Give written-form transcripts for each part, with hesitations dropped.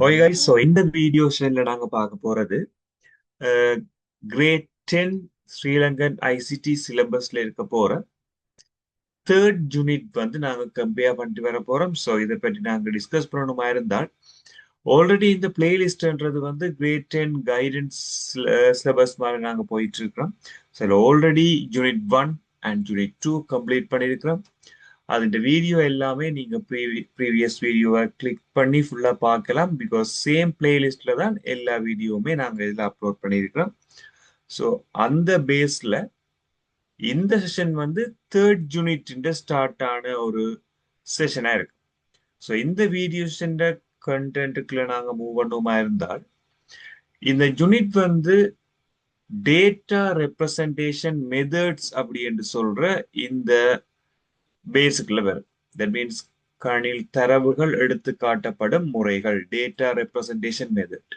Okay guys, so இந்த video செஷன்ல நாங்க பார்க்க போறது கிரேட் 10 ஸ்ரீலங்கன் ஐசிடி சிலபஸ்ல இருக்க போற தேர்ட் யூனிட் வந்து நாங்க கம்பேர் பண்ணிட்டு வர போறோம். ஸோ இதை பற்றி நாங்க டிஸ்கஸ் பண்ணணுமா இருந்தால் ஆல்ரெடி இந்த பிளேலிஸ்ட்ன்றது வந்து கிரேட் 10 கைடன்ஸ் சிலபஸ் மாதிரி நாங்க போயிட்டு இருக்கிறோம். So already unit 1 and unit 2 complete பண்ணியிருக்கிறோம். அதுன்ற வீடியோ எல்லாமே நீங்க ப்ரீவியஸ் வீடியோவை கிளிக் பண்ணி ஃபுல்லா பார்க்கலாம். பிகாஸ் சேம் பிளேலிஸ்ட்ல தான் எல்லா வீடியோவுமே நாங்க இதுல அப்லோட் பண்ணியிருக்கிறோம். ஸோ அந்த பேஸ்ல இந்த செஷன் வந்து தேர்ட் யூனிட் ஸ்டார்ட் ஆன ஒரு செஷனா இருக்கு. ஸோ இந்த வீடியோ செஷன் கண்டென்ட்டுக்குள்ள நாங்க மூவ் பண்ணுமா இருந்தால் இந்த யூனிட் வந்து டேட்டா ரெப்ரசன்டேஷன் மெத்தட்ஸ் அப்படி என்று சொல்ற இந்த பேசிக்ல வரும். தட் மீன்ஸ் கணில் தரவுகள் எடுத்து காட்டப்படும் முறைகள், டேட்டா ரெப்ரசன்டேஷன் மெத்தட்.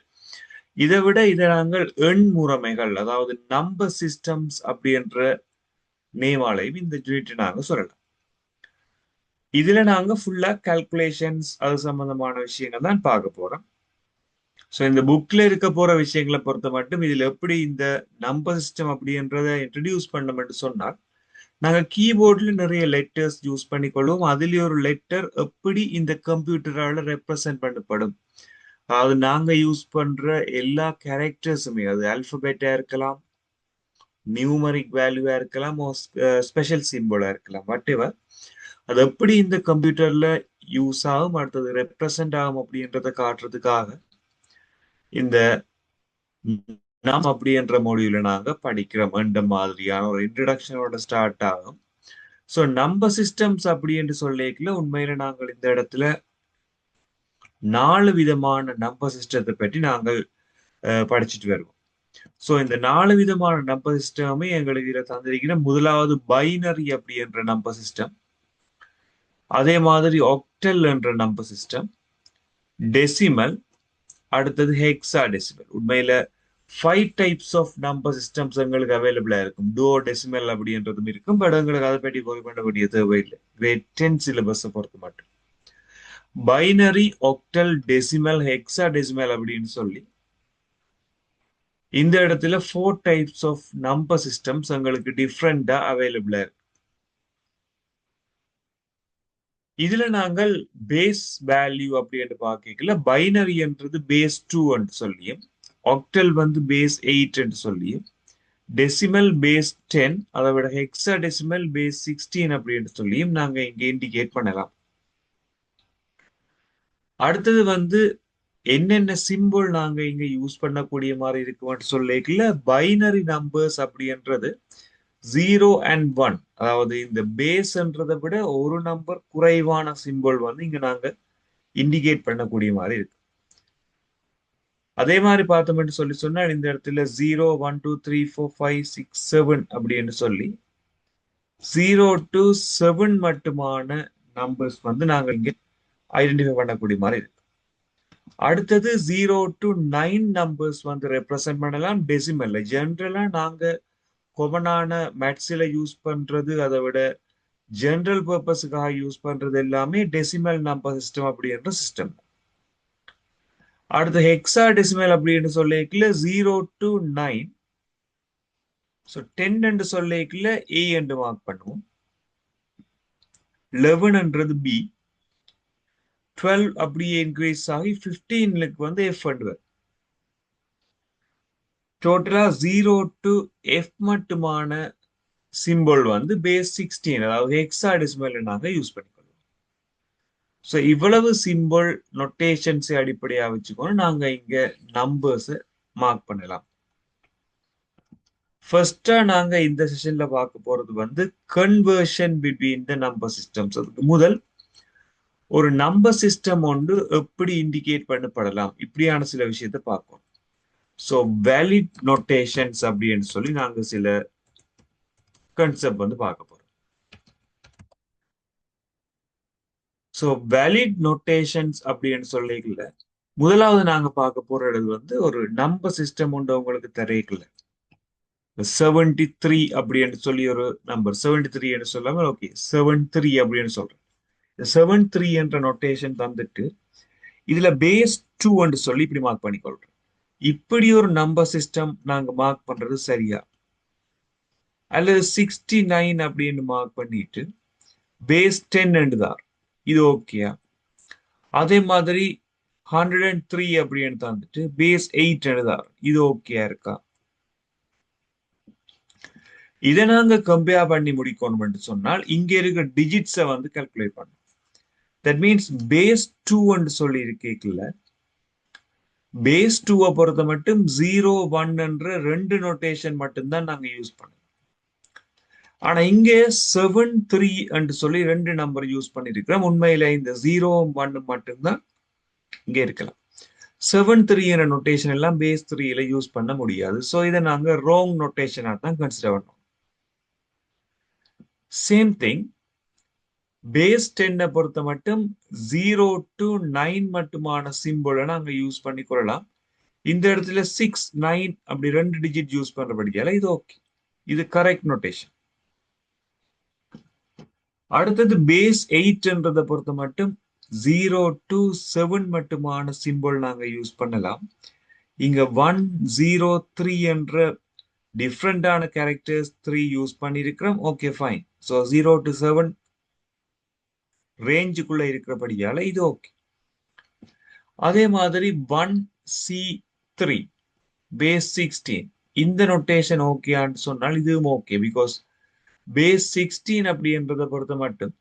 இதை விட இதை நாங்கள் எண் முறைமைகள், அதாவது நம்பர் சிஸ்டம்ஸ் அப்படின்ற நேமாலையும் இந்த யூனிட் நாங்க சொல்லலாம். இதுல நாங்க ஃபுல்லா கால்குலேஷன்ஸ் அது சம்பந்தமான விஷயங்கள் தான் பார்க்க போறோம். ஸோ இந்த புக்ல இருக்க போற விஷயங்களை பொறுத்த மட்டும் இதுல எப்படி இந்த நம்பர் சிஸ்டம் அப்படின்றத இன்ட்ரடியூஸ் பண்ணோம்னு சொன்னால் நாங்க கீபோர்ட்ல நிறைய லெட்டர்ஸ் யூஸ் பண்ணிக்கொள்வோம். அதுல ஒரு லெட்டர் எப்படி இந்த கம்ப்யூட்டரால ரெப்ரசன்ட் பண்ணப்படும், அதாவது நாங்க யூஸ் பண்ற எல்லா கேரக்டர்ஸுமே, அது ஆல்பபெட்டா இருக்கலாம், நியூமரிக் வேல்யூவா இருக்கலாம், ஸ்பெஷல் சிம்பிளா இருக்கலாம், வாட் எவர், அது எப்படி இந்த கம்ப்யூட்டர்ல யூஸ் ஆகும், அடுத்தது ரெப்ரசன்ட் ஆகும் அப்படின்றத காட்டுறதுக்காக இந்த நாம் அப்படின்ற மொழியில நாங்க படிக்கிறோம். இந்த மாதிரியான ஒரு இன்ட்ரடக்ஷனோட ஸ்டார்ட் ஆகும். ஸோ நம்பர் சிஸ்டம்ஸ் அப்படி என்று சொல்லிக்கல உண்மையில நாங்கள் இந்த இடத்துல 4 விதமான நம்பர் சிஸ்டத்தை பற்றி நாங்கள் படிச்சுட்டு வருவோம். ஸோ இந்த 4 விதமான நம்பர் சிஸ்டமே எங்களுக்கு இதில் தந்திருக்கிற முதலாவது பைனரி அப்படி என்ற நம்பர் சிஸ்டம், அதே மாதிரி ஆக்டல் என்ற நம்பர் சிஸ்டம், டெசிமல், அடுத்தது ஹெக்ஸா டெசிமல். உண்மையில 5 டைப்ஸ் ஆஃப் நம்பர் சிஸ்டம்ஸ் எங்களுக்கு அவைலபிளா இருக்கும். டூ டெசிமல் அப்படின்றதும் இருக்கும். பட் எங்களுக்கு அதை பற்றி போய் பண்ண வேண்டிய தேவையில்லை கிரேட் 10 சிலபஸை பொறுத்த மட்டும். Binary, octal, decimal, hexa decimal அப்படின்னு சொல்லி இந்த இடத்துல 4 டைப்ஸ் ஆஃப் நம்பர் சிஸ்டம்ஸ் எங்களுக்கு டிஃப்ரெண்டா அவைலபிளா இருக்கு. இதுல நாங்கள் பேஸ் வேல்யூ அப்படின்னு பார்க்கல, பைனரி என்றது பேஸ் 2 என்று சொல்லியும், ஆக்டல் வந்து பேஸ் 8 என்று சொல்லியும், டெசிமல் பேஸ் 10, அதை விட ஹெக்ஸா டெசிமல் பேஸ் 16 அப்படின்னு சொல்லியும் நாங்க இங்க இண்டிகேட் பண்ணலாம். அடுத்தது வந்து என்னென்ன சிம்பிள் நாங்க இங்க யூஸ் பண்ணக்கூடிய மாதிரி இருக்குன்னு சொல்லிக்கல, பைனரி நம்பர்ஸ் அப்படின்றது 0 and 1, அதாவது இந்த பேஸ்ன்றதை விட ஒரு நம்பர் குறைவான சிம்பிள் வந்து இங்க நாங்க இண்டிகேட் பண்ணக்கூடிய மாதிரி இருக்கு. அதே மாதிரி பார்த்தோம்னு சொல்லி சொன்னால் இந்த இடத்துல 0, 1, 2, 3, 4, 5, 6, 7 அப்படின்னு சொல்லி 0 to 7 மட்டுமான நம்பர்ஸ் வந்து நாங்க இங்க ஐடென்டிஃபை பண்ணக்கூடிய மாதிரி இருக்கு. அடுத்தது 0 to 9 நம்பர்ஸ் வந்து ரெப்ரசென்ட் பண்ணலாம் டெசிமல்ல. ஜென்ரலா நாங்க கொமனான மேத்ஸ்ல யூஸ் பண்றது, அதை விட ஜெனரல் பர்பஸுக்காக யூஸ் பண்றது எல்லாமே டெசிமல் நம்பர் சிஸ்டம் அப்படின்ற சிஸ்டம். அடுத்து ஹெக்ஸா டெசிமல் அப்படின்னு சொல்லிக்கல 0 to 9. ஸோ 10 என்று சொல்லிக்கல ஏ என்று மார்க் பண்ணுவோம், 11ன்றது பி, 12 அப்படியே இன்க்ரீஸ் ஆகி 15க்கு வந்து எஃப் பண்ணுவார். டோட்டலா 0 to எஃப் மட்டுமான சிம்பிள் வந்து பேஸ் 16, அதாவது ஹெக்ஸா டெசிமல் நாங்க யூஸ் பண்ணிக்கொள்வோம். ஸோ இவ்வளவு சிம்பிள் நொட்டேஷன்ஸை அடிப்படையா வச்சுக்கணும் நாங்க இங்க நம்பர்ஸ் மார்க் பண்ணலாம். ஃபர்ஸ்டா நாங்க இந்த செஷன்ல பார்க்க போறது வந்து conversion between the number systems. அதுக்கு முதல் ஒரு நம்பர் சிஸ்டம் ஒன்று எப்படி இண்டிகேட் பண்ணப்படலாம் இப்படியான சில விஷயத்தை பார்ப்போம். ஸோ வேலிட் நொட்டேஷன்ஸ் அப்படின்னு சொல்லி நாங்க சில கான்செப்ட் வந்து பார்க்க போறோம். ஸோ வேலிட் நொட்டேஷன்ஸ் அப்படின்னு சொல்லிக்கல முதலாவது நாங்க பார்க்க போறது வந்து ஒரு நம்பர் சிஸ்டம் ஒன்று உங்களுக்கு தெரியல. 73 அப்படின்னு சொல்லி ஒரு நம்பர், 73 என்று சொல்லாம ஓகே 73 அப்படின்னு சொல்றேன். 73 என்ற நொட்டேஷன் தந்துட்டு இதுல பேஸ் 2 சொல்லி இப்படி மார்க் பண்ணிக்கொள்றோம். இப்படி ஒரு நம்பர் சிஸ்டம் நாங்க மார்க் பண்றது சரியா, அல்லது 69 அப்படின்னு மார்க் பண்ணிட்டு பேஸ் 10 தான், இது ஓகேயா? அதே மாதிரி 103 அப்படின்னு தந்துட்டு பேஸ் 8 தான், இது ஓகேயா இருக்கா? இதை நாங்க கம்பேர் பண்ணி முடிக்கணும்னு சொன்னால் இங்க இருக்கிற டிஜிட்ஸை வந்து கால்குலேட் பண்ணணும். தட் மீன்ஸ் பேஸ் 2 சொல்லி இருக்கேக்கல, பேஸ் 2 பொறுத்த மட்டும் 0 1 என்ற 2 நோட்டேஷன் மட்டும்தான் நாங்க யூஸ் பண்ணோம். ஆனா இங்க 7 3 என்று சொல்லி 2 நம்பர் யூஸ் பண்ணிருக்கிறோம். உண்மையில இந்த 0 1 மட்டும்தான் இங்க இருக்கலாம். 7 3 என்ற நோட்டேஷன் எல்லாம் பேஸ் 3ல யூஸ் பண்ண முடியாது. சோ இதை நாங்க ராங் நோட்டேஷனா தான் கன்சிடர் பண்ணோம். சேம் திங் பேஸ் 10 பொறுத்த மட்டும் 0 to 9 மட்டுமான சிம்பிளை நாங்க யூஸ் பண்ணி கொள்ளலாம். இந்த இடத்துல 6 9 அப்படி 2 டிஜிட் யூஸ் பண்றபடியால இது ஓகே, இது கரெக்ட் நோட்டேஷன். அடுத்தது பேஸ் 8 பொறுத்த மட்டும் 0 to 7 மட்டுமான சிம்பிள் நாங்க யூஸ் பண்ணலாம். இங்க 1 0 3 என்ற டிஃப்ரெண்டான கேரக்டர்ஸ் 3 யூஸ் பண்ணிருக்கிறோம். Okay fine. ஸோ 0 to 7 ரேஞ்சுக்குள்ள இருக்கிறபடியால இது ஓகே. அதே மாதிரி 1 C3 பேஸ் 16 இந்த நோட்டேஷன் ஓகேன்னு சொன்னால் இதுவும் ஓகே. பிகாஸ் பேஸ் 16 அப்படின்றத பொறுத்த மட்டும்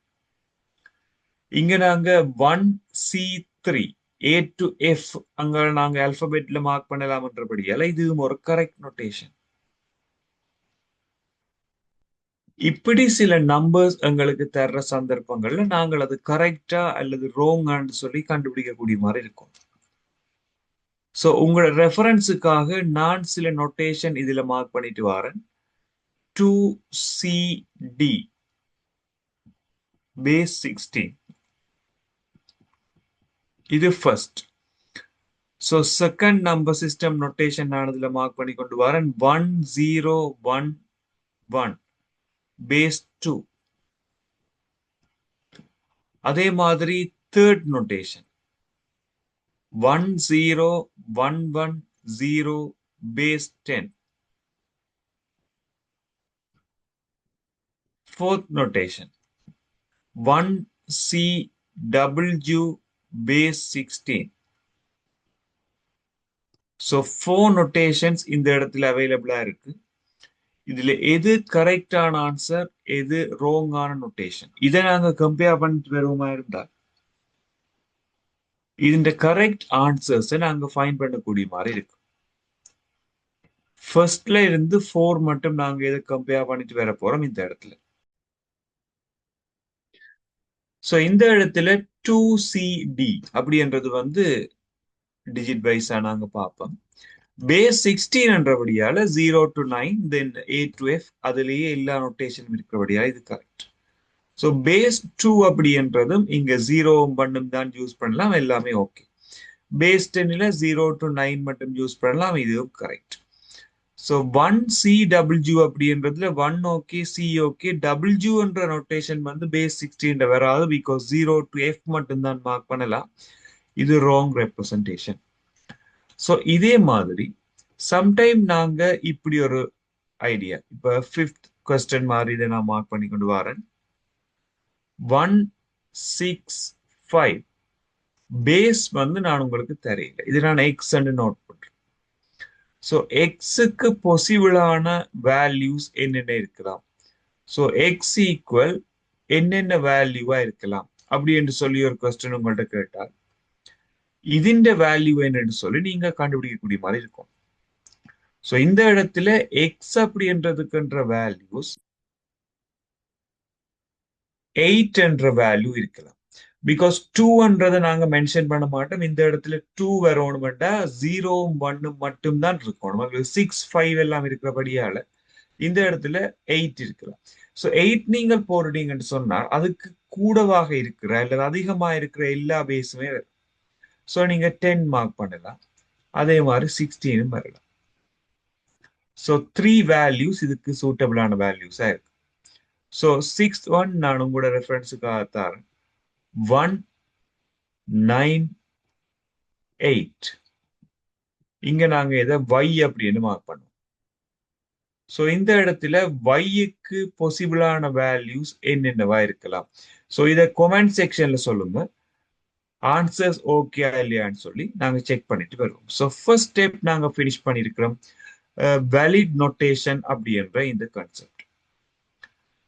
இங்க நாங்க 1 C3 A to F அங்க நாங்க ஆல்பபெட்ல மார்க் பண்ணலாம்ன்றபடியால இதுவும் ஒரு கரெக்ட் நோட்டேஷன். இப்படி சில நம்பர்ஸ் எங்களுக்கு தர்ற சந்தர்ப்பங்கள்ல நாங்கள் அது கரெக்டா அல்லது ரோங்கான்னு சொல்லி கண்டுபிடிக்கக்கூடிய மாதிரி இருக்கும். சோ உங்களோட ரெஃபரன்ஸுக்காக நான் சில நோட்டேஷன் இதுல மார்க் பண்ணிட்டு வரேன். 2CD பேஸ் 16 இது first. So second number system notation நான் இதுல மார்க் பண்ணி கொண்டு வரேன். 1011 பேஸ் 2. அதே மாதிரி third notation 10110 base 10. Fourth notation 1CW base 16. So 4 notations இந்த இடத்துல அவைலபிளா இருக்கு. இதுல எது கரெக்டான ஆன்சர், எது ரோங்கான நோட்டேஷன், இதை நாங்க கம்பேர் பண்ணிட்டு வருவோமா இருந்தா இந்த கரெக்ட் ஆன்சர்ஸை நாங்க ஃபைண்ட் பண்ணக்கூடிய மாதிரி இருக்கு. ஃபர்ஸ்ட்ல இருந்து 4 மட்டும் நாங்க எதை கம்பேர் பண்ணிட்டு வர போறோம் இந்த இடத்துல. சோ இந்த இடத்துல 2CD அப்படின்றது வந்து டிஜிட் வைஸா நாங்க பார்ப்போம். Base 16 0 to 9 then A to F அதுலயே எல்லா நோட்டேஷனும் இருக்கிறபடியால இது கரெக்ட். ஸோ பேஸ் 2 அப்படின்றதும் இங்க 0 1 தான் யூஸ் பண்ணலாம், எல்லாமே ஓகே. பேஸ் 10ல 0 to 9 மட்டும் யூஸ் பண்ணலாம், இதுவும் கரெக்ட். ஸோ 1CW அப்படின்றதுல 1 ஓகே, C ஓகே, W என்ற நோட்டேஷன் வந்து பேஸ் 16 வராது. பிகாஸ் 0 to F மட்டும் தான் மார்க் பண்ணலாம், இது ராங் ரெப்ரசன்டேஷன். ஸோ இதே மாதிரி சம்டைம் நாங்க இப்படி ஒரு ஐடியா, இப்ப 5th கொஸ்டின் மாதிரி இதை நான் மார்க் பண்ணி கொண்டு வரேன். 165 பேஸ் வந்து நான் உங்களுக்கு தெரியல, இது நான் எக்ஸ் நோட் பண்றேன். ஸோ எக்ஸுக்கு பாசிபிளான வேல்யூஸ் என்னென்ன இருக்கலாம், ஸோ எக்ஸ் ஈக்குவல் என்னென்ன வேல்யூவா இருக்கலாம் அப்படி என்று சொல்லி ஒரு கொஸ்டின் உங்கள்கிட்ட கேட்டால் இதுண்ட வேல்யூ என்னன்னு சொல்லி நீங்க கண்டுபிடிக்கக்கூடிய மாதிரி இருக்கும். சோ இந்த இடத்துல எக்ஸ் அப்படின்றதுக்குன்ற வேல்யூஸ் 8 என்ற வேல்யூ இருக்கலாம். பிகாஸ் 2ன்றதை நாங்க மென்ஷன் பண்ண மாட்டோம். இந்த இடத்துல 2 வரணும்டா 0 1 மட்டும் தான் இருக்கணும். 6 5 எல்லாம் இருக்கிறபடியால இந்த இடத்துல 8 இருக்கலாம். சோ 8 நீங்கள் போடுறீங்கன்னு சொன்னால் அதுக்கு கூடவாக இருக்கிற அல்லது அதிகமா இருக்கிற எல்லா பேஸுமே வரும். சோ நீங்க 10 மார்க் பண்ணலாம், அதே மாதிரி 16 வரலாம். சோ 3 வேல்யூஸ் இதுக்கு சூட்டபிளான வேல்யூஸா இருக்கு. சோ 6th ஒன் நான் உங்களோட ரெஃபரன்ஸுக்காக தரேன். 1 9 8. இங்க நாங்க இதை y அப்படின்னு மார்க் பண்ணுவோம். ஸோ இந்த இடத்துல y-க்கு பாசிபிளான வேல்யூஸ் என்னென்னவா இருக்கலாம். ஸோ இதை கமெண்ட் செக்ஷன்ல சொல்லுங்க. ஆன்சர்ஸ் ஓகே இல்லையான்னு சொல்லி நாங்க செக் பண்ணிட்டு வருவோம். ஸோ ஃபர்ஸ்ட் ஸ்டெப் நாங்க ஃபினிஷ் பண்ணியிருக்கிறோம். வேலிட் நோட்டேஷன் அப்படின்ற இந்த கான்செப்ட்.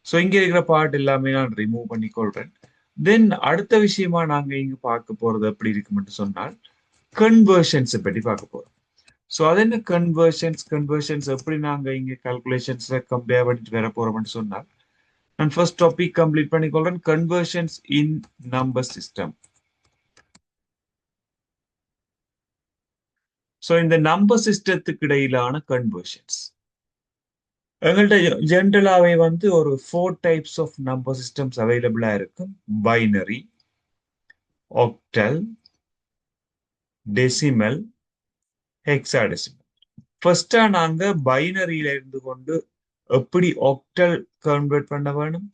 ஸோ இங்க இருக்கிற பார்ட் எல்லாமே நான் ரிமூவ் பண்ணி கொள்றேன். தென் அடுத்த விஷயமா நாங்க இங்க பார்க்க போறது எப்படி இருக்கும்னு சொன்னால் கன்வர்ஷன்ஸை பற்றி பார்க்க போறோம். ஸோ அது என்ன கன்வர்ஷன்ஸ் எப்படி நாங்க இங்க கால்குலேஷன்ஸ்ல கம்பேர் பண்ணிட்டு வர போறோம்னு சொன்னால் நான் ஃபர்ஸ்ட் டாபிக் கம்ப்ளீட் பண்ணிக்கொள்றேன். Conversions in number system. So இந்த நம்பர் சிஸ்டத்துக்கு இடையிலான கன்வர்ஷன்ஸ் எங்கள்கிட்ட ஜென்ரலாவே வந்து ஒரு 4 டைப்ஸ் ஆஃப் நம்பர் சிஸ்டம்ஸ் அவைலபிளா இருக்கும். Binary, octal, decimal, hexadecimal. ஃபர்ஸ்டா நாங்க பைனரியில இருந்து கொண்டு எப்படி ஆக்டல் கன்வெர்ட் பண்ண வேணும்,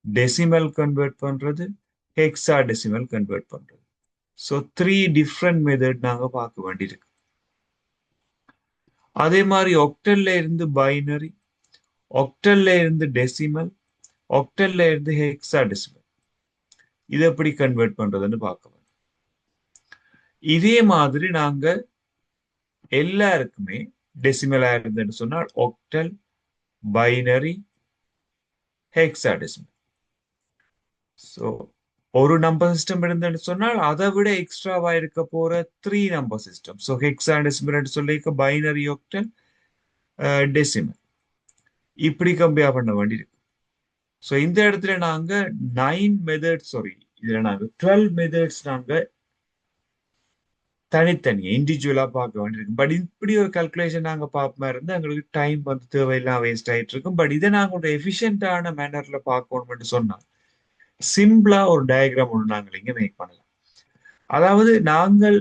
டெசிமல் கன்வெர்ட் பண்றது, ஹெக்ஸாடெசிமல் கன்வெர்ட் பண்றது. ஸோ 3 டிஃப்ரெண்ட் மெத்தட் நாங்க பார்க்க வேண்டியிருக்கு. அதே மாதிரி ஆக்டல்ல இருந்து பைனரி, ஆக்டல்ல இருந்து டெசிமல், ஆக்டல்ல இருந்து ஹெக்ஸாடெசிமல், இதை எப்படி கன்வெர்ட் பண்றதுன்னு பார்க்க வேணும். இதே மாதிரி நாங்க எல்லாருக்குமே டெசிமலா இருந்துன்னு சொன்னால் ஆக்டல், பைனரி, ஹெக்ஸாடெசிமல். ஸோ ஒரு நம்பர் சிஸ்டம் இருந்துன்னு சொன்னால் அதை விட எக்ஸ்ட்ராவா இருக்க போற 3 நம்பர் சிஸ்டம். ஸோ ஹெக்ஸாடெசிமல் சொல்லிக்க பைனரி, ஆக்டல், டெசிமல் இப்படி கம்பேர் பண்ண வேண்டியிருக்கு. ஸோ இந்த இடத்துல நாங்க 9 மெத்தட்ஸ், இதுல நாங்க 12 மெத்தட்ஸ் நாங்க தனித்தனியா இண்டிவிஜுவலா பார்க்க வேண்டியிருக்கும். பட் இப்படி ஒரு கால்குலேஷன் நாங்க பார்ப்போமா இருந்தா எங்களுக்கு டைம் வந்து தேவையெல்லாம் வேஸ்ட் ஆயிட்டு இருக்கும். பட் இதை நாங்க ஒரு எஃபிஷியன்டான மேனர்ல பார்க்கணும்னு சொன்னா சிம்பிளா ஒரு டயக்ராம் ஒன்று நாங்கள் இங்க மேக் பண்ணலாம். அதாவது நாங்கள்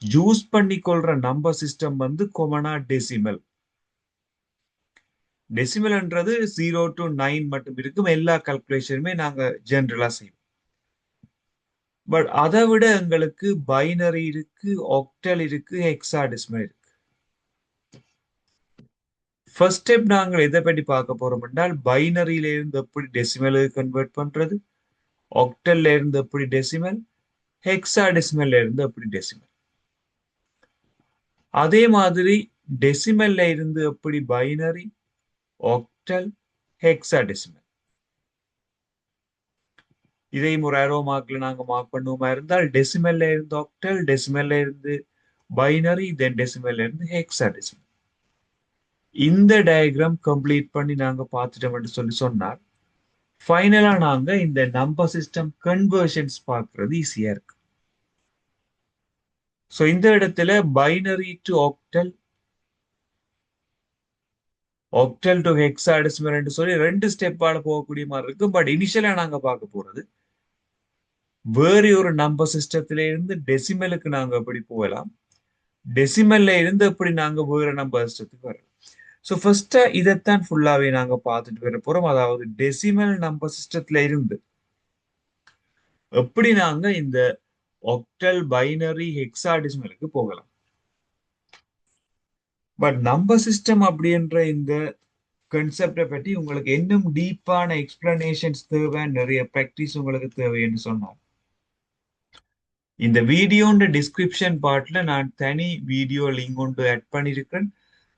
யூஸ் பண்ணிக்கொள்ற நம்பர் சிஸ்டம் வந்து கொமனா டெசிமல். டெசிமல்ன்றது 0 to 9 மட்டும் இருக்கும். எல்லா கால்குலேஷனுமே நாங்க ஜென்ரலா செய்வோம். பட் அதை விட எங்களுக்கு பைனரி இருக்கு, ஆக்டல் இருக்கு, ஹெக்ஸாடெசிமல் இருக்கு. ஃபர்ஸ்ட் ஸ்டெப் நாங்கள் எதை பற்றி பார்க்க போறோம் என்றால் பைனரியில இருந்து எப்படி டெசிமலுக்கு கன்வெர்ட் பண்றது, ஆக்டல்ல இருந்து எப்படி டெசிமல், ஹெக்ஸாடெசிமல்ல இருந்து எப்படி டெசிமல். அதே மாதிரி டெசிமல்ல இருந்து எப்படி பைனரி, ஆக்டல், ஹெக்ஸாடெசிமல். இதையும் ஒரு ஆரோ மார்க்ல நாங்க மார்க் பண்ணுவோமா இருந்தால் டெசிமல்ல இருந்து ஆக்டல், டெசிமல்ல இருந்து பைனரி, தென் டெசிமல்ல இருந்து ஹெக்ஸாடெசிமல். இந்த டயக்ராம் கம்ப்ளீட் பண்ணி நாங்க பார்த்துட்டோம்னு சொல்லி சொன்னால் ஃபைனலா நாங்க இந்த நம்பர் சிஸ்டம் கன்வர்ஷன்ஸ் பார்க்கறது ஈஸியா இருக்கு. ஸோ இந்த இடத்துல binary to octal, octal to hexadecimal சொல்லி 2 ஸ்டெப்பால போகக்கூடிய மாதிரி இருக்கு. பட் இனிஷியலா நாங்க பார்க்க போறது வேறு ஒரு நம்பர் சிஸ்டத்தில இருந்து டெசிமலுக்கு நாங்க எப்படி போகலாம், டெசிமல்ல இருந்து எப்படி நாங்க வேற நம்பர் சிஸ்டத்துக்கு வரலாம். ஸோ ஃபர்ஸ்டா இதைத்தான் ஃபுல்லாவே நாங்க பார்த்துட்டு வர போறோம். அதாவது டெசிமல் நம்பர் சிஸ்டத்துல இருந்து எப்படி நாங்க இந்த ஆக்டல், பைனரி, ஹெக்ஸாடெசிமலுக்கு போகலாம். பட் நம்பர் சிஸ்டம் அப்படின்ற இந்த கான்செப்டை பற்றி உங்களுக்கு இன்னும் டீப்பான எக்ஸ்பிளனேஷன்ஸ் தேவை, நிறைய ப்ராக்டிஸ் உங்களுக்கு தேவை என்று சொன்னார். இந்த வீடியோன்ற டிஸ்கிரிப்ஷன் பார்ட்ல நான் தனி வீடியோ லிங்க் ஒன்று ஆட் பண்ணியிருக்கேன்.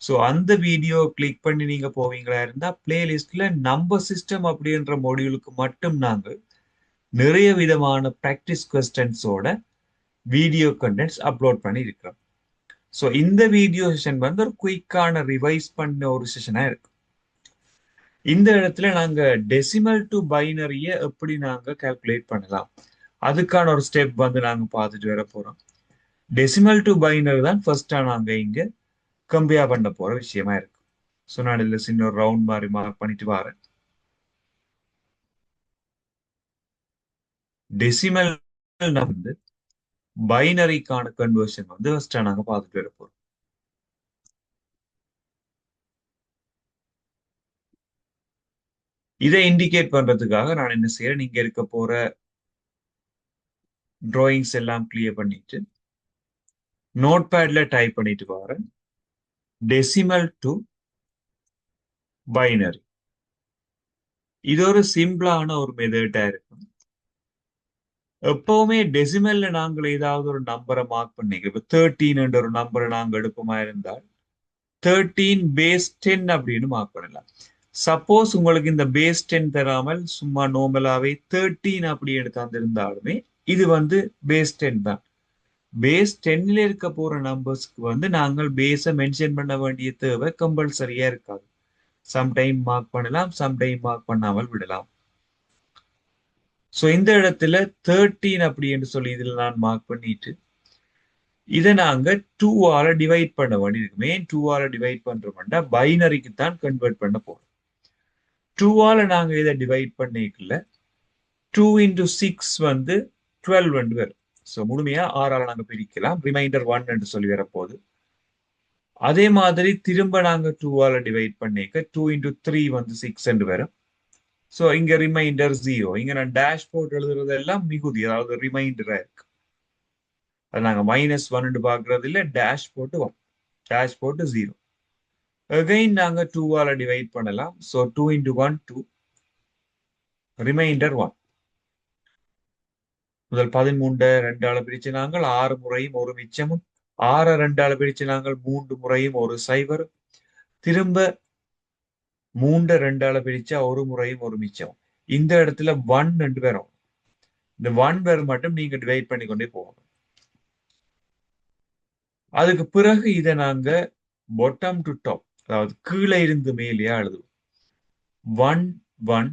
ஸோ அந்த வீடியோ கிளிக் பண்ணி நீங்க போவீங்களா இருந்தா பிளேலிஸ்ட்ல நம்பர் சிஸ்டம் அப்படின்ற மொடியூலுக்கு மட்டும் நாங்கள் நிறைய விதமான ப்ராக்டிஸ் கொஸ்டின்ஸோட வீடியோ கண்டென்ட்ஸ் அப்லோட் பண்ணி இருக்கிறோம். ஸோ இந்த வீடியோ செஷன் வந்து ஒரு குயிக்கான ரிவைஸ் பண்ண ஒரு செஷனா இருக்கு. இந்த இடத்துல நாங்க டெசிமல் டு பைனரிய எப்படி நாங்க கால்குலேட் பண்ணலாம், அதுக்கான ஒரு ஸ்டெப் வந்து நாங்க பார்த்துட்டு வர போறோம். டெசிமல் டு பைனரி தான் ஃபர்ஸ்டா நாங்க இங்க கம்பேர் பண்ண போற விஷயமா இருக்கு. ஸோ நான் இதுல சின்ன ஒரு ரவுண்ட் மாதிரி மார்க் பண்ணிட்டு வரேன். டெசிமல் வந்து பைனரிக்கான கன்வர்ஷன் வந்து ஃபர்ஸ்டா நாங்க பார்த்துட்டு வர போறோம். இதை இண்டிகேட் பண்றதுக்காக நான் என்ன செய்யறேன், இங்க இருக்க போற டிராயிங்ஸ் எல்லாம் கிளியர் பண்ணிட்டு நோட் பேட்ல டைப் பண்ணிட்டு வரேன். Decimal to binary. இது ஒரு சிம்பிளான ஒரு மெத்தடா இருக்கும். எப்பவுமே டெசிமல்ல நாங்கள் ஏதாவது ஒரு நம்பரை மார்க் பண்ணிக்கிறோம். இப்போ 13 என்ற ஒரு நம்பரை நாங்கள் எடுப்போமா இருந்தால் 13 பேஸ் 10 அப்படின்னு மார்க் பண்ணலாம். சப்போஸ் உங்களுக்கு இந்த பேஸ் 10 தராமல் சும்மா நார்மலாவே 13 அப்படி எடுத்து தந்திருந்தாலுமே இது வந்து பேஸ் 10 தான். பேஸ் 10ல இருக்க போற நம்பர்ஸ்க்கு வந்து நாங்கள் பேஸை மென்ஷன் பண்ண வேண்டிய தேவை கம்பல்சரியா இருக்காது. சம்டைம் மார்க் பண்ணலாம், சம்டைம் மார்க் பண்ணாமல் விடலாம். ஸோ இந்த இடத்துல 13 அப்படி என்று சொல்லி இதுல நான் மார்க் பண்ணிட்டு இதை நாங்க 2 ஆல டிவைட் பண்ண வேண்டியிருக்கு. மெயின் 2 ஆல டிவைட் பண்றோம்னா பைனரிக்கு தான் கன்வெர்ட் பண்ண போறோம். 2 ஆல நாங்க இதை டிவைட் பண்ணிக்கல 2 into 6 வந்து 12 வந்து வரும். ஸோ முழுமையா 6ஆல நாங்க பிரிக்கலாம். ரிமைண்டர் 1 என்று சொல்லி வரப்போகுது. அதே மாதிரி திரும்ப நாங்க 2 ஆல டிவைட் பண்ணிக்க 2 into 3 வந்து 6 என்று வரும். ஸோ இங்க ரிமைண்டர் 0. இங்க நான் டேஷ் போட்டு எழுதுறது எல்லாம் மிகுதி, அதாவது ரிமைண்டரா இருக்கு. அது நாங்க -1 பாக்குறது இல்ல, டேஷ் போட்டு 1, டேஷ் போட்டு 0. அகைன் நாங்க 2 ஆல டிவைட் பண்ணலாம். So 2 into 1 2, remainder 1. முதல் 13 2ஆல பிரிச்சு நாங்கள் 6 முறையும் ஒரு மிச்சமும், 6 2ஆல பிரிச்சு நாங்கள் 3 முறையும் ஒரு சைபர், திரும்ப 3 2ஆல பிரிச்சா ஒரு முறையும் ஒரு மிச்சம். இந்த இடத்துல 1 2 வரும். இந்த 1 பேர் மட்டும் நீங்க டிவைட் பண்ணி கொண்டே போகணும். அதுக்கு பிறகு இதை நாங்க bottom to top, அதாவது கீழே இருந்து மேலேயே எழுதுவோம். 1 1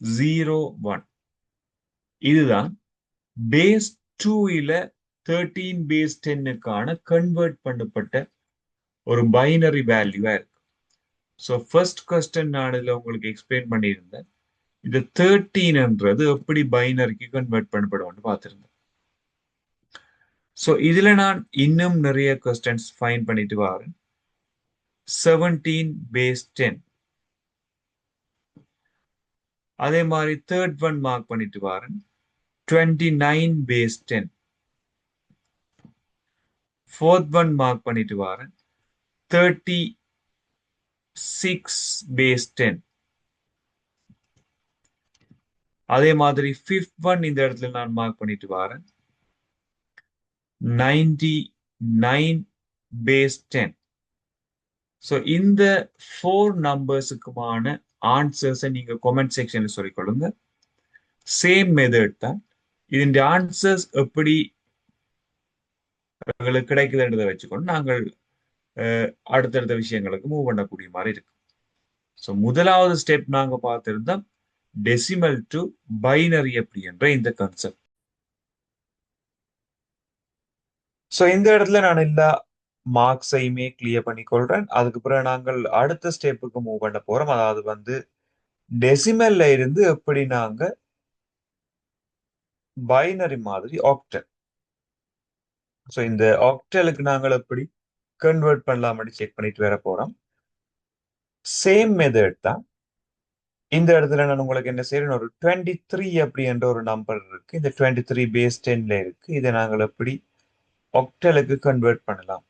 0 1. இதுதான் பேஸ் 2ல 13 பேஸ் 10க்கான கன்வெர்ட் பண்ணப்பட்ட ஒரு பைனரி வேல்யூவா இருக்கு. ஸோ ஃபர்ஸ்ட் கொஸ்டின் நான் இதுல உங்களுக்கு எக்ஸ்பிளைன் பண்ணியிருந்தேன். இந்த 13ன்றது எப்படி பைனரிக்கு கன்வெர்ட் பண்ணப்படும்னு பார்த்திருந்தேன். ஸோ இதுல நான் இன்னும் நிறைய கொஸ்டின்ஸ் ஃபைண்ட் பண்ணிட்டு வரேன். 17 பேஸ் 10. அதே மாதிரி தேர்ட் ஒன் மார்க் பண்ணிட்டு வரேன். 29 பேஸ் 10. ஃபோர்த் ஒன் மார்க் பண்ணிட்டு வரேன். 36 பேஸ் 10. அதே மாதிரி ஃபிஃப்த் ஒன் இந்த இடத்துல நான் மார்க் பண்ணிட்டு வரேன். 99 பேஸ் 10. ஸோ இந்த 4 நம்பர்ஸுக்குமான ஆன்சர்ஸை நீங்க கமெண்ட் செக்ஷன்ல சொல்லிக்கொள்ளுங்க. சேம் மெத்தட் தான். இதன் ஆன்சர்ஸ் எப்படி எங்களுக்கு கிடைக்குதுன்றதை வச்சுக்கொண்டு நாங்கள் அடுத்தடுத்த விஷயங்களுக்கு மூவ் பண்ணக்கூடிய மாதிரி இருக்கு. ஸோ முதலாவது ஸ்டெப் நாங்க பார்த்திருந்தோம் டெசிமல் டு பைனரி அப்படி என்ற இந்த கான்செப்ட். ஸோ இந்த இடத்துல நான் எல்லா மார்க்ஸையுமே கிளியர் பண்ணிக்கொள்றேன். அதுக்கு பிறகு நாங்கள் அடுத்த ஸ்டெப்புக்கு மூவ் பண்ண போறோம். அதாவது வந்து டெசிமல்ல இருந்து எப்படி நாங்க பைனரி மாதிரி ஆக்டல், ஸோ இந்த ஆக்டலுக்கு நாங்கள் எப்படி கன்வெர்ட் பண்ணலாம்னு செக் பண்ணிட்டு வர போறோம். சேம் மெத்தட் தான். இந்த இடத்துல நான் உங்களுக்கு என்ன செய்யறேன், ஒரு 23 அப்படி என்ற ஒரு நம்பர் இருக்கு. இந்த 23 பேஸ் 10ல இருக்கு. இதை நாங்கள் எப்படி ஆக்டலுக்கு கன்வெர்ட் பண்ணலாம்,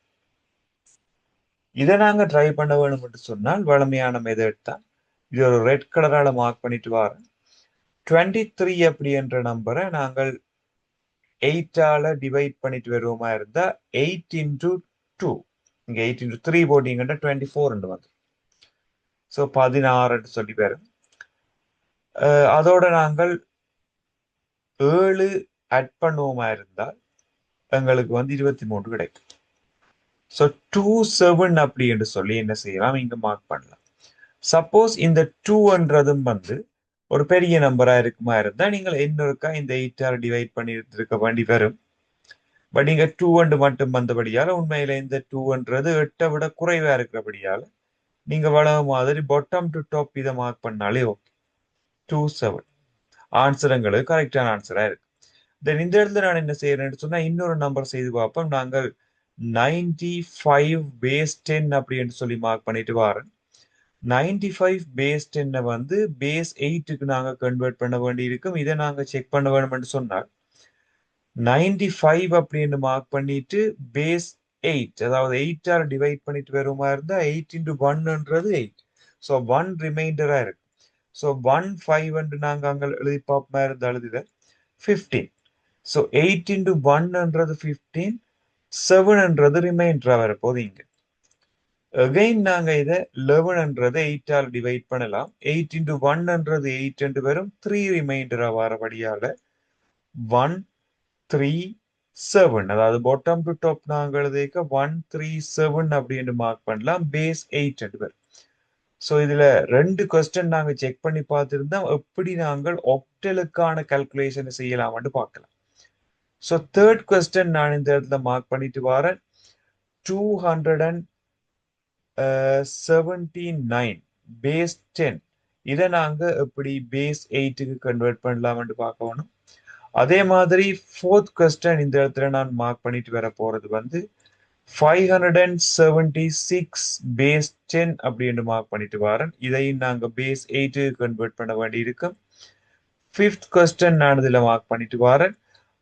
இதை நாங்க ட்ரை பண்ண வேணும்னு சொன்னால் வழமையான மெத்தட் தான். இது ஒரு ரெட் கலரால மார்க் பண்ணிட்டு வரேன். 23 அப்படி என்ற நம்பரை நாங்கள் 8ஆல டிவைட் பண்ணிட்டு வருவோமா இருந்தா 8 into 2, இங்க 8 into 3 போட்டீங்கன்னா 24 வந்து, ஸோ 16 சொல்லி வரும். அதோட நாங்கள் 7 ஆட் பண்ணுவோமா இருந்தால் எங்களுக்கு வந்து 23 கிடைக்கும். ஸோ 27 அப்படி என்று சொல்லி என்ன செய்யலாம், இங்க மார்க் பண்ணலாம். சப்போஸ் இந்த 2ன்றதும் வந்து ஒரு பெரிய நம்பரா இருக்குமா இருந்தா நீங்கள் இன்னொருக்கா இந்த 8ஆல் டிவைட் பண்ணி இருக்க வேண்டி வரும். பட் இங்க 2 மட்டும் வந்தபடியால உண்மையில இந்த 2ன்றது 8 விட குறைவா இருக்கிறபடியால நீங்க வளவு மாதிரி பாட்டம் டு டாப் இதை மார்க் பண்ணாலே ஓகே. 27 ஆன்சருங்களுக்கு கரெக்டான ஆன்சரா இருக்கு. தென் இந்த இடத்துல நான் என்ன செய்யறேன்னு சொன்னா இன்னொரு நம்பர் செய்து பார்ப்போம். நாங்கள் 95 பேஸ் 10 அப்படின்னு சொல்லி மார்க் பண்ணிட்டு வரேன். 95 பேஸ் 10 வந்து பேஸ் 8க்கு நாங்க கன்வெர்ட் பண்ண வேண்டி இருக்கும். இதை நாங்க செக் பண்ண வேணும்னு சொன்னால் 95 அப்படின்னு மார்க் பண்ணிட்டு பேஸ் 8, அதாவது 8 டிவைட் பண்ணிட்டு வருமா இருந்தா 8 into 1ன்றது 8. ஸோ 1 ரிமைண்டரா இருக்கு. ஸோ 1 5 என்று நாங்க அங்க எழுதி பார்ப்போமா இருந்தா எழுதுத 15. ஸோ 8 into 1ன்றது 15, 7ன்றது ரிமைண்டரா வரப்போகுது இங்க. அகைன் நாங்க இதை 11ன்றதை 8 டிவைட் பண்ணலாம். 8 into 1ன்றது 8 என்று வரும். 3 ரிமைண்டரா வரபடியால 1 3 7, அதாவது பாட்டம் டு டாப் நாங்கள் எழுதிக்க 1 3 7 அப்படின்னு மார்க் பண்ணலாம். பேஸ் 8 என்று வரும். ஸோ இதுல 2 கொஸ்டின் நாங்க செக் பண்ணி பார்த்திருந்தா எப்படி நாங்கள் ஒக்டலுக்கான கால்குலேஷன் செய்யலாம்னு பார்க்கலாம். ஸோ தேர்ட் கொஸ்டின் நான் இந்த இடத்துல மார்க் பண்ணிட்டு வரேன். 279 பேஸ் 10. இதை நாங்க எப்படி பேஸ் 8க்கு கன்வெர்ட் பண்ணலாம்னு பார்க்கணும். அதே மாதிரி ஃபோர்த் கொஸ்டின் இந்த இடத்துல நான் மார்க் பண்ணிட்டு வர போறது வந்து 576 பேஸ் 10 அப்படின்னு மார்க் பண்ணிட்டு வரேன். இதையும் நாங்க பேஸ் 8க்கு கன்வெர்ட் பண்ண வேண்டி இருக்கும். ஃபிஃப்த் கொஸ்டின் நான் இதுல மார்க் பண்ணிட்டு வரேன்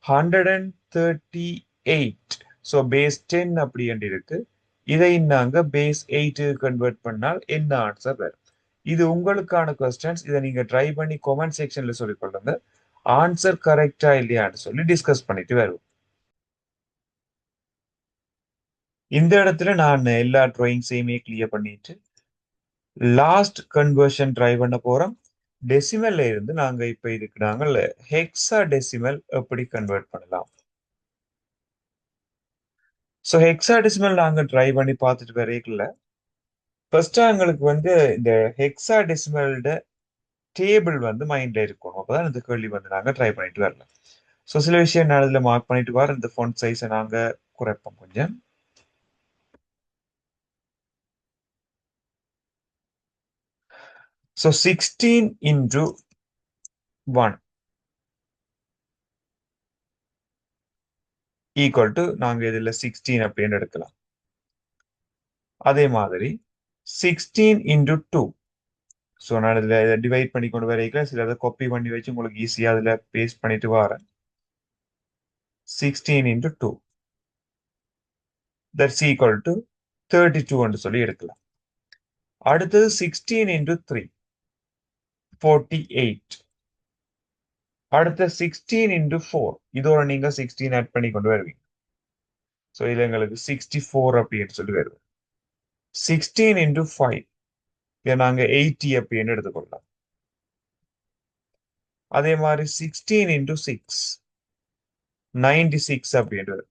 138. ஸோ பேஸ் 10 அப்படி இருக்கு. இதை நாங்க பேஸ் 8க்கு கன்வெர்ட் பண்ணால் என்ன ஆன்சர் வரும்? இது உங்களுக்கான கொஸ்டின்ஸ். இதை நீங்க ட்ரை பண்ணி கமெண்ட் செக்ஷன்ல சொல்லிக் கொள்ளுங்க. ஆன்சர் கரெக்டா இல்லையான்னு சொல்லி டிஸ்கஸ் பண்ணிட்டு வருவோம். இந்த இடத்துல நான் எல்லா ட்ராயிங்ஸையுமே கிளியர் பண்ணிட்டு லாஸ்ட் கன்வர்ஷன் ட்ரை பண்ண போறோம். டெசிமல்ல இருந்து நாங்க இப்ப இதுக்கு நாங்கள் ஹெக்ஸா டெசிமல் எப்படி கன்வெர்ட் பண்ணலாம். ஸோ ஹெக்ஸா டெசிமல் நாங்க ட்ரை பண்ணி பார்த்துட்டு வரைக்கல. ஃபர்ஸ்டா எங்களுக்கு வந்து இந்த ஹெக்ஸா டெசிமலோட டேபிள் வந்து மைண்ட்ல இருக்கணும். அப்பதான் இந்த கேள்வி வந்து நாங்க ட்ரை பண்ணிட்டு வரலாம். ஸோ சில விஷயம் நான் இதுல மார்க் பண்ணிட்டு வர. இந்த ஃபோன் சைஸை நாங்க குறைப்போம் கொஞ்சம். ஸோ 16 into 1 ஈக்குவல் டு நாங்க இதுல 16 அப்படின்னு எடுக்கலாம். அதே மாதிரி 16 into 2. ஸோ நான் இதுல இதை டிவைட் பண்ணி கொண்டு வரைக்கிறேன். சில இதை காப்பி பண்ணி வச்சு உங்களுக்கு ஈஸியா அதுல பேஸ்ட் பண்ணிட்டு வரேன். 16 into 2 தட்ஸ் ஈக்குவல் டு 32 சொல்லி எடுக்கலாம். அடுத்தது 16 into 3 48. அடுத்த 16 into 4 இதோட நீங்க 16 ஆட் பண்ணி கொண்டு வருவீங்க. ஸோ இதுல எங்களுக்கு 64 அப்படின்னு சொல்லி வருது. 16 into 5 இதை நாங்க 80 அப்படின்னு எடுத்துக்கொள்ளலாம். அதே மாதிரி 16 into 6 96 அப்படின்றது.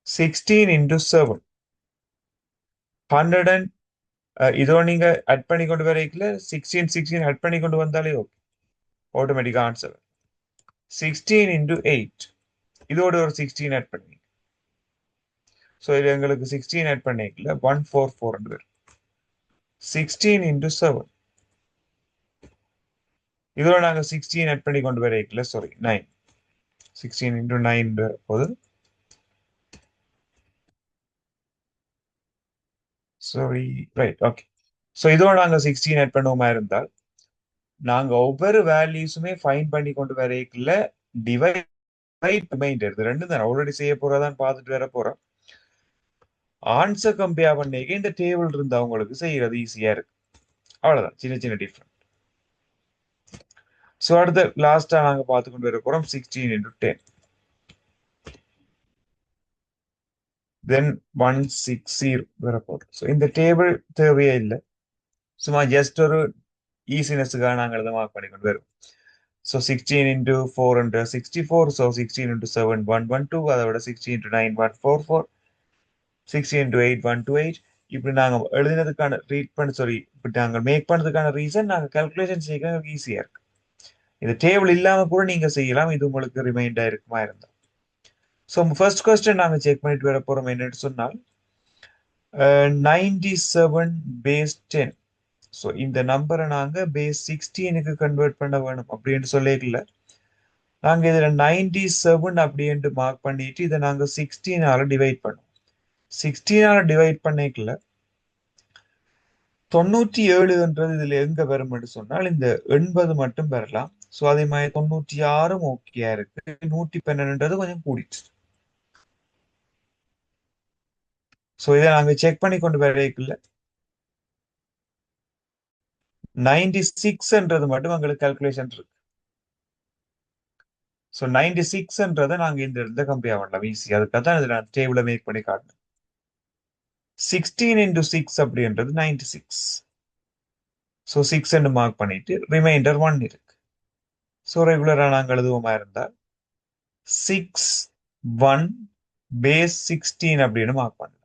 16 into 7 100. இதோ நீங்க அட் பண்ணி கொண்டு வரைக்கல 16 அட் பண்ணி கொண்டு வந்தாலே ஓகே, ஆட்டோமேட்டிக்கா ஆன்சர். 16 into 8 இதோட ஒரு 16 ஆட் பண்ணி. ஸோ இது எங்களுக்கு 16 ஆட் பண்ணிக்கல 144. 16 into 7 இதோட நாங்க 16 ஆட் பண்ணி கொண்டு வரைக்கல, சாரி 9. 16 into 9 போது சாரி ரைட் ஓகே. ஸோ இதோட நாங்க 16 ஆட் பண்ணுவோமா இருந்தால் நாங்க ஒவ்வொரு வேல்யூஸுமே ஃபைன் பண்ணி கொண்டு வரைக்கல டிவைட் ரிமைண்டர் இது ரெண்டும் தான் ஆல்ரெடி செய்ய போறதான் பார்த்துட்டு வர போறோம். ஆன்சர் கம்பேர் பண்ணிக்க இந்த டேபிள் இருந்து அவங்களுக்கு செய்யறது ஈஸியா இருக்கு. அவ்வளவுதான், சின்ன சின்ன டிஃப்ரெண்ட். ஸோ அடுத்த லாஸ்டா நாங்க பார்த்து கொண்டு வர போறோம் 16 into 10. தென் 160 வரப்போகுது. ஸோ இந்த டேபிள் தேவையே இல்லை, சும்மா ஜஸ்ட் ஒரு ஈஸினஸுக்காக நாங்கள் இதை மார்க் பண்ணி கொண்டு வரும். So 16 into 4 under 64. So 16 into 7 112. அதை விட 16 into 9 144. 16 into 8 128. இப்படி நாங்க எழுதினதுக்கான ரீட் பண்ண சாரி இப்படி நாங்க மேக் பண்ணதுக்கான ரீசன் நாங்க கால்குலேஷன் செய்ய ஈஸியா இருக்கு. இந்த டேபிள் இல்லாம கூட நீங்க செய்யலாம், இது உங்களுக்கு ரிமைண்டா இருக்குமா இருந்தா. ஸோ ஃபர்ஸ்ட் கொஸ்டின் நாங்க செக் பண்ணிட்டு வர போறோம் என்னன்னு சொன்னால் 97 பேஸ் 10. ஸோ இந்த நம்பரை நாங்க பேஸ் 16க்கு கன்வெர்ட் பண்ண வேணும் அப்படின்னு சொல்லிக்கல. நாங்க இதுல 97 அப்படின்னு மார்க் பண்ணிட்டு இதை நாங்க 16 டிவைட் பண்ணோம். 16 டிவைட் பண்ணிக்கல 97ன்றது இதுல எங்க வரும் என்று சொன்னால் இந்த 80 மட்டும் வரலாம். ஸோ அதே மாதிரி 96 ஓகேயா இருக்கு. 112 கொஞ்சம் கூடிட்டு. ஸோ இதை நாங்க செக் பண்ணி கொண்டு வரைக்குள்ள 96ன்றது மட்டும் எங்களுக்கு கால்குலேஷன் இருக்கு. ஸோ 96ன்றதை நாங்க இந்த இடத்துல கம்பேர் பண்ணலாம் ஈஸி. அதுக்காக தான் இதில் நான் டேபிளை மேக் பண்ணி காட்டினேன். 16 into 6 அப்படின்றது 96. ஸோ 6 மார்க் பண்ணிட்டு ரிமைண்டர் 1 இருக்கு. ஸோ ரெகுலரா நாங்கள் எழுதுவோமா இருந்தால் 6 1 பேஸ் 16 அப்படின்னு மார்க் பண்ணலாம்.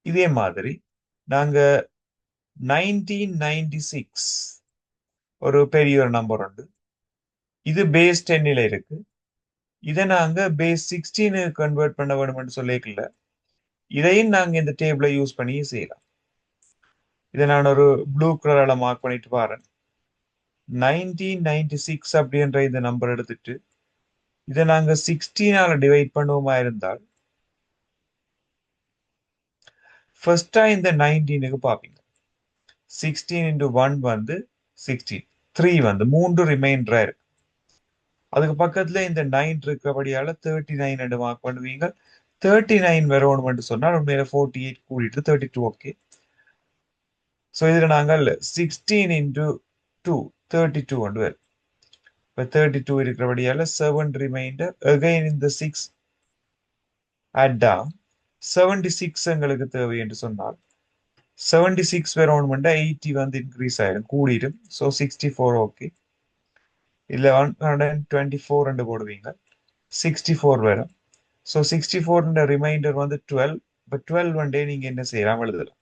இதே மாதிரி நாங்க 1996 ஒரு பெரிய ஒரு நம்பர் உண்டு. இது பேஸ் 10ல இருக்கு. இதை நாங்க பேஸ் 16 கன்வெர்ட் பண்ண வேணும்னு சொல்லிக்கல. இதையும் நாங்க இந்த டேபிளை யூஸ் பண்ணி செய்யலாம். இதை நான் ஒரு ப்ளூ கலரால மார்க் பண்ணிட்டு பாருங்க. 1996 அப்படின்ற இந்த நம்பர் எடுத்துட்டு இதை நாங்க 16ஆல டிவைட் பண்ணுவோமா இருந்தால் ஃபர்ஸ்டா இந்த 19க்கு பார்ப்பீங்க. 16 into 1 வந்து 16, 3 வந்து 3 ரிமைண்டரா இருக்கு. அதுக்கு பக்கத்துல இந்த 9 இருக்கிறபடியால 39 என்று மார்க் பண்ணுவீங்க. 39 வரணும்னு சொன்னால் உண்மையில 48 கூடிட்டு 32 ஓகே. ஸோ இதுல நாங்கள் 16 into 2 32 ஒன்று வரும். இப்போ 32 இருக்கிறபடியால 7 ரிமைண்டர் அகைன் இந்த 6 add down 76 எங்களுக்கு தேவை என்று சொன்னால் 76 வரணும்னா 80 வந்து இன்க்ரீஸ் ஆயிடும், கூடிடும். So 64 okay. இல்ல 124 என்று போடுவீங்க, 64 வரும். ஸோ 64 ரிமைண்டர் வந்து 12. இப்போ 12 ஒன் நீங்க என்ன செய்யலாம் எழுதலாம்.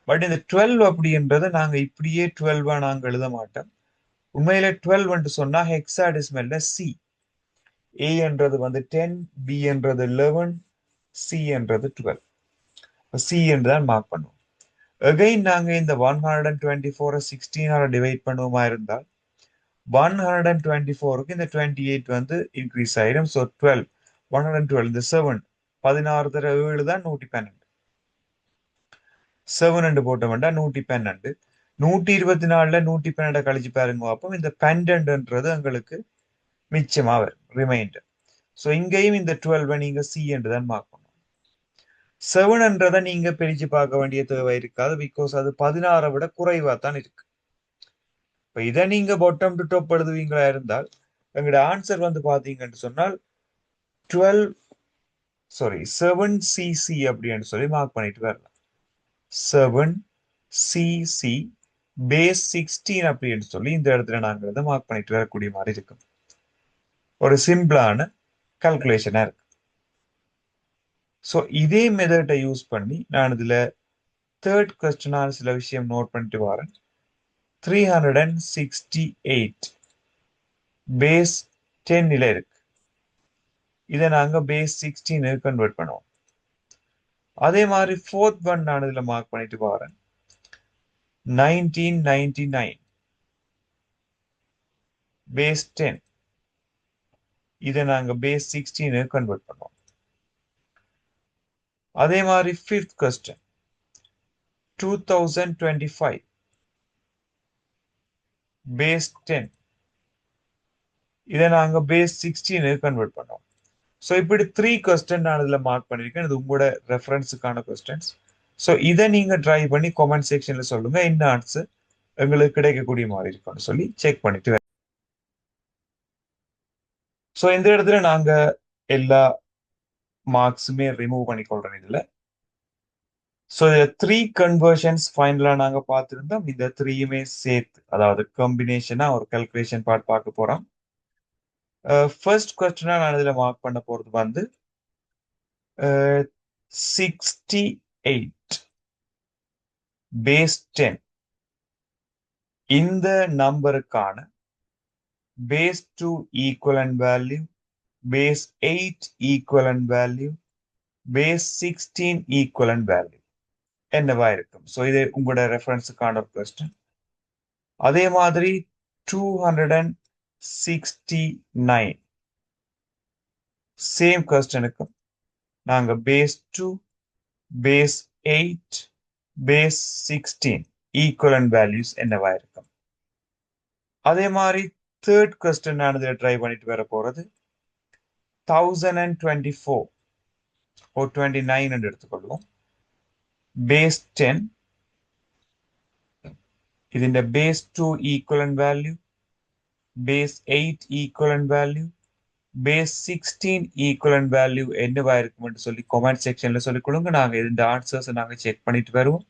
பட் இந்த 12 அப்படின்றத நாங்க இப்படியே 12 நாங்க எழுத மாட்டோம். உண்மையில 12 சொன்னா ஹெக்ஸாடெசிமல்ல சி. ஏ என்றது வந்து 10, பி என்றது 11, சி என்றது 12. சி என்று தான் மார்க் பண்ணுவோம். அகைன் நாங்க இந்த 124 16 டிவைட் பண்ணுவோமா இருந்தால் 124க்கு இந்த 28 வந்து இன்க்ரீஸ் ஆயிடும். ஸோ 12 112 இந்த 7 16 தர 7 தான் 112. 7 போட்டோம்னா 112. 124ல 112 கழிச்சு பாருங்க பார்ப்போம். இந்த 12ன்றது எங்களுக்கு மிச்சமா வரும் ரிமைண்டர். ஸோ இங்கேயும் இந்த 12 நீங்க சி என்று தான் மார்க் பண்ணுவோம். 7ன்றதை நீங்க பிரிச்சு பார்க்க வேண்டிய தேவை இருக்காது. பிகாஸ் அது 16 விட குறைவா தான் இருக்கு. இப்ப இதை நீங்க பாட்டம் டு டாப் எழுதுவீங்களா இருந்தால் எங்களோட ஆன்சர் வந்து பாத்தீங்கன்னு சொன்னால் 7cc அப்படின்னு சொல்லி மார்க் பண்ணிட்டு வரலாம். 7cc பேஸ் 16 அப்படின்னு சொல்லி இந்த இடத்துல நாங்க இதை மார்க் பண்ணிட்டு வரக்கூடிய மாதிரி இருக்கும். ஒரு சிம்பிளான கால்குலேஷனா இருக்கு. ஸோ இதே மெத்தடை யூஸ் பண்ணி நான் இதுல தேர்ட் கொஸ்டினான சில விஷயம் நோட் பண்ணிட்டு வரேன். 368 பேஸ் 10ல இருக்கு. இதை நாங்க பேஸ் 16 கன்வெர்ட் பண்ணுவோம். அதே மாதிரி ஃபோர்த் ஒன் நான் இதுல மார்க் பண்ணிட்டு வரேன். 1999 பேஸ் 10. இதை நாங்க பேஸ் 16 கன்வெர்ட் பண்ணுவோம். அதே மாதிரி ஃபிஃப்த் கொஸ்டின் 2025 பேஸ் 10. இதை நாங்க பேஸ் 16 கன்வெர்ட் பண்ணுவோம். ஸோ இப்படி 3 கொஸ்டின் நான் இதுல மார்க் பண்ணிருக்கேன். இது உங்களோட ரெஃபரன்ஸுக்கான கொஸ்டின்ஸ். ஸோ இதை நீங்க ட்ரை பண்ணி கமெண்ட் செக்ஷன்ல சொல்லுங்க என்ன ஆன்சர் எங்களுக்கு கிடைக்கக்கூடிய மாதிரி இருக்கும்னு சொல்லி செக் பண்ணிட்டு. ஸோ இந்த இடத்துல நாங்க எல்லா மார்க்ஸுமே ரிமூவ் பண்ணிக்கொள்றோம் இதுல. ஸோ இந்த 3 கன்வர்ஷன்ஸ் ஃபைனலா நாங்க பார்த்திருந்தோம். இந்த 3யுமே சேர்த்து அதாவது காம்பினேஷனா ஒரு கால்குலேஷன் பார்ட் பார்க்க போறோம். ஃபர்ஸ்ட் கொஸ்டினா நான் இதுல மார்க் பண்ண போறது வந்து 68 பேஸ் 10. இந்த நம்பருக்கான base 2 equivalent value, base 8 equivalent value, base 16 equivalent value என்னவா இருக்கும். ஸோ இது உங்களோட ரெஃபரன்ஸுக்கான ஒரு கொஸ்டின். அதே மாதிரி 269 சேம் கொஸ்டினுக்கும் நாங்க base 2, base 8, base 16 equivalent values என்னவா இருக்கும். அதே மாதிரி தேர்ட் கொஸ்டின் ஆனது ட்ரை பண்ணிட்டு வர போறது 1024 or 29 என்று எடுத்துக்கொள்வோம். base 10 ഇതിന്റെ base 2 equivalent value, base 8 equivalent value, base 16 equivalent value என்னவா இருக்கும்னு சொல்லி கமெண்ட் செக்ஷன்ல சொல்லிக் கொடுங்க. நாங்க இந்த ஆன்சர்ஸ் நாங்க செக் பண்ணிட்டு வருவோம்.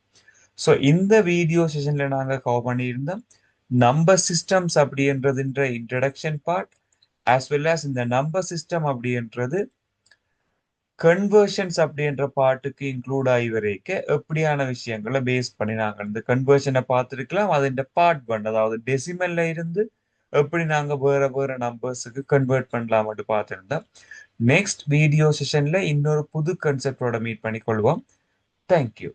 ஸோ இந்த வீடியோ செஷன்ல நாங்க கவர் பண்ணியிருந்தோம் நம்பர் சிஸ்டம்ஸ் அப்படின்றதுன்ற introduction part, as well as இந்த நம்பர் சிஸ்டம் அப்படின்றது கன்வர்ஷன்ஸ் அப்படின்ற பாட்டுக்கு இன்க்ளூட் ஆகி வரைக்கும் எப்படியான விஷயங்களை பேஸ் பண்ணி நாங்கள் இந்த கன்வர்ஷனை பார்த்துருக்கலாம். அது பார்ட் ஒன், அதாவது டெசிமல்ல இருந்து எப்படி நாங்கள் வேற வேற நம்பர்ஸுக்கு கன்வெர்ட் பண்ணலாம்னு பார்த்துருந்தோம். நெக்ஸ்ட் வீடியோ செஷன்ல இன்னொரு புது கன்செப்டோட மீட் பண்ணிக்கொள்வோம். தேங்க்யூ.